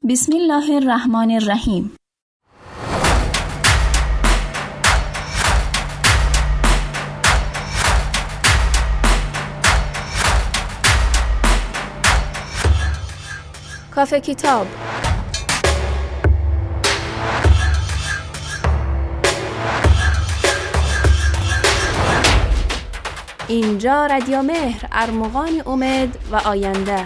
بسم الله الرحمن الرحیم. کافه کتاب. اینجا رادیو مهر، ارمغان امید و آینده.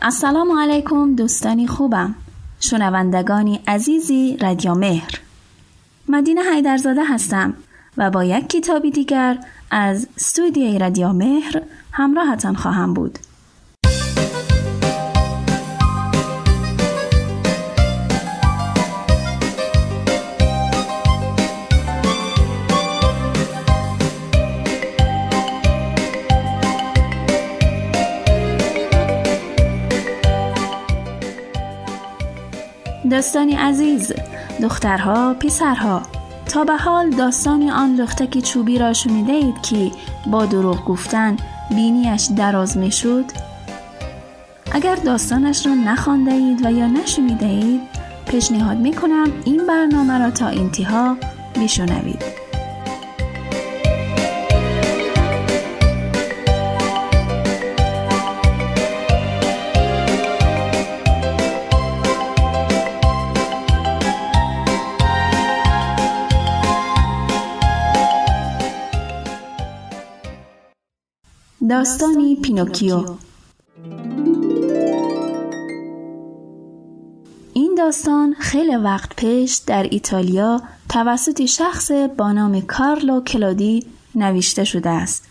السلام علیکم دوستانی خوبم، شنوندگانی عزیزی رادیو مهر. مدینه حیدرزاده هستم و با یک کتابی دیگر از استودیوی رادیو مهر همراهتان خواهم بود. دوستانی عزیز، دخترها، پسرها، تا به حال داستانی آن لختک چوبی را شنیده اید که با دروغ گفتن بینیش دراز می شد؟ اگر داستانش را نخوانده اید و یا نشنیده اید، پیشنهاد می کنم این برنامه را تا انتها بشنوید. داستانی پینوکیو. این داستان خیلی وقت پیش در ایتالیا توسط شخص با نام کارلو کلودی نوشته شده است.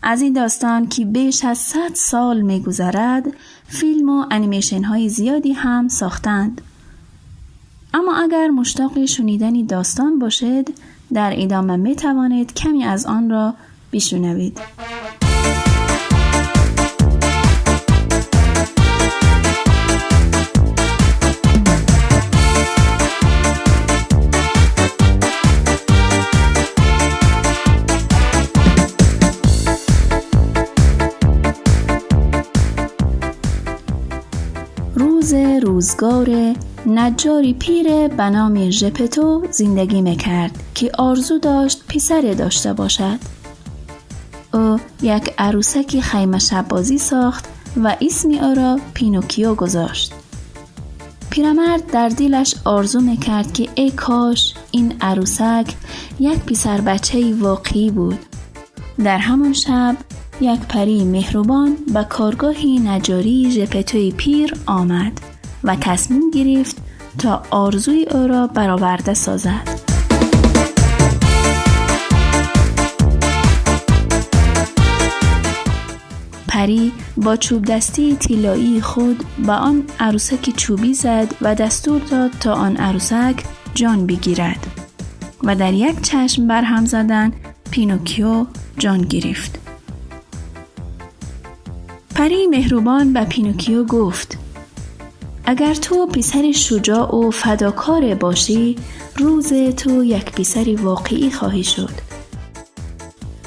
از این داستان که بیش از 100 سال می‌گذرد، فیلم و انیمیشن های زیادی هم ساختند. اما اگر مشتاق شنیدن داستان باشید، در ادامه می توانید کمی از آن را بشنوید. روزگار نجاری پیر به نام ژپتو زندگی میکرد که آرزو داشت پسری داشته باشد. او یک عروسک خیمه شب بازی ساخت و اسم او را پینوکیو گذاشت. پیرمرد در دلش آرزو میکرد که ای کاش این عروسک یک پسر بچه واقعی بود. در همان شب یک پری مهربان به کارگاه نجاری ژپتوی پیر آمد و تصمیم گرفت تا آرزوی او را برآورده سازد. پری با چوب دستی طلایی خود به آن عروسک چوبی زد و دستور داد تا آن عروسک جان بگیرد و در یک چشم برهم زدن پینوکیو جان گرفت. پری مهربان به پینوکیو گفت: اگر تو پسر شجاع و فداکار باشی، روز تو یک پسر واقعی خواهی شد.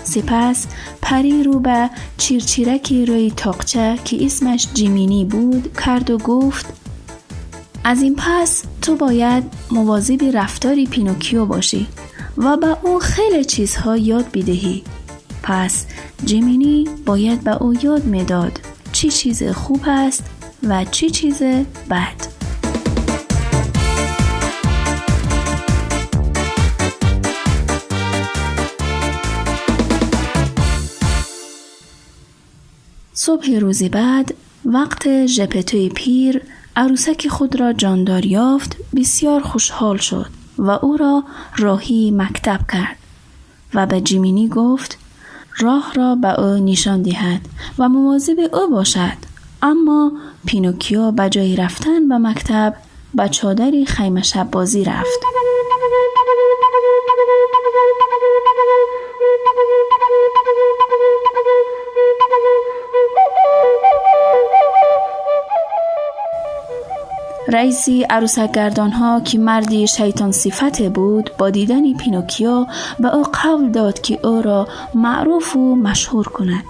سپس پری رو به چیرچیرکی روی تاقچه که اسمش جیمینی بود کرد و گفت: از این پس تو باید مواظب رفتار پینوکیو باشی و به او خیلی چیزها یاد بدهی. پس جیمینی باید به او یاد میداد چی چیز خوب است و چی چیز بد. صبح روز بعد، وقت ژپتوی پیر عروسک خود را جاندار یافت، بسیار خوشحال شد و او را راهی مکتب کرد و به جیمینی گفت راه را به او نشان دهد و مواظب او باشد. اما پینوکیو به جای رفتن به مکتب به چادر خیمه شب بازی رفت. رئیسی عروسک گردان ها که مردی شیطان صفت بود با دیدن پینوکیو به او قول داد که او را معروف و مشهور کند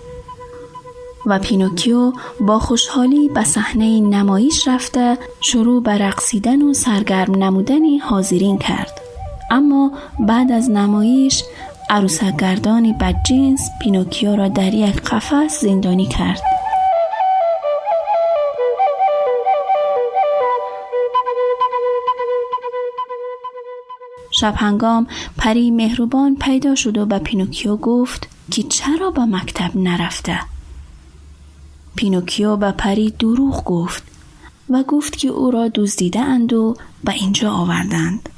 و پینوکیو با خوشحالی به صحنه نمایش رفته شروع به رقصیدن و سرگرم نمودن حاضرین کرد. اما بعد از نمایش عروسک گردان بدجنس پینوکیو را در یک قفس زندانی کرد. شب هنگام پری مهربان پیدا شد و به پینوکیو گفت که چرا به مکتب نرفته. پینوکیو به پری دروغ گفت و گفت که او را دزدیده اند و به اینجا آوردند.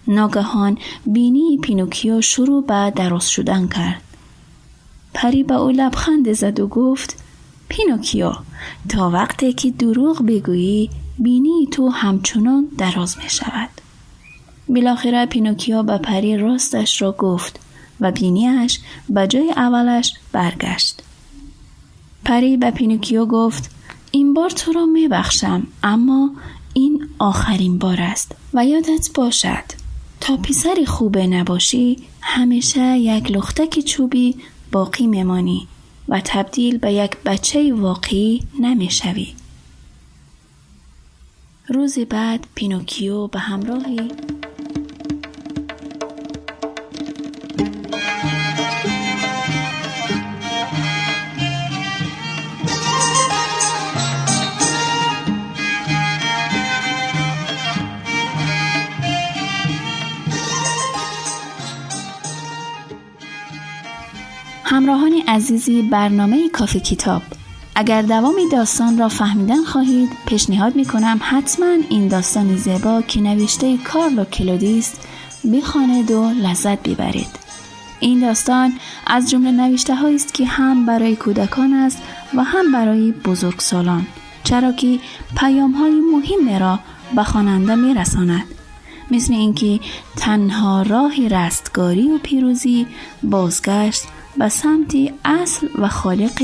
ناگهان بینی پینوکیو شروع به درست شدن کرد. پری به او لبخند زد و گفت پینوکیو، تا وقتی که دروغ بگویی بینی تو همچنان دراز می شود. بالاخره پینوکیو به پری راستش را گفت و بینیش به جای اولش برگشت. پری به پینوکیو گفت این بار تو را می بخشم، اما این آخرین بار است و یادت باشد تا پسر خوبه نباشی همیشه یک لختک چوبی باقی میمانی و تبدیل به یک بچه واقعی نمیشوی. روز بعد پینوکیو به همراهی همراهان عزیزی برنامه کافی کتاب، اگر دوام داستان را فهمیدن خواهید پیشنهاد میکنم حتما این داستان زیبا که نوشته کارلو کلودیست بخوانید و لذت ببرید. این داستان از جمله نوشته هایی است که هم برای کودکان است و هم برای بزرگسالان، چرا که پیام های مهم را به خواننده میرساند، مثل اینکه تنها راه رستگاری و پیروزی بازگشت به سمت اصل و خالق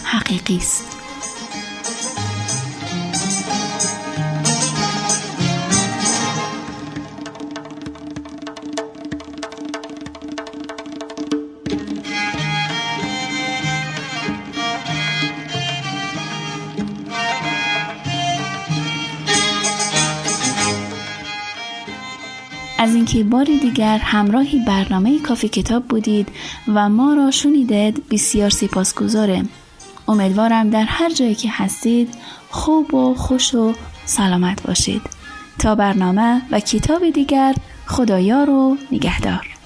حقیقی است. از اینکه باری دیگر همراهی برنامه کافی کتاب بودید و ما را شنیدید بسیار سپاسگزارم. امیدوارم در هر جایی که هستید خوب و خوش و سلامت باشید. تا برنامه و کتاب دیگر، خدایار و نگهدار.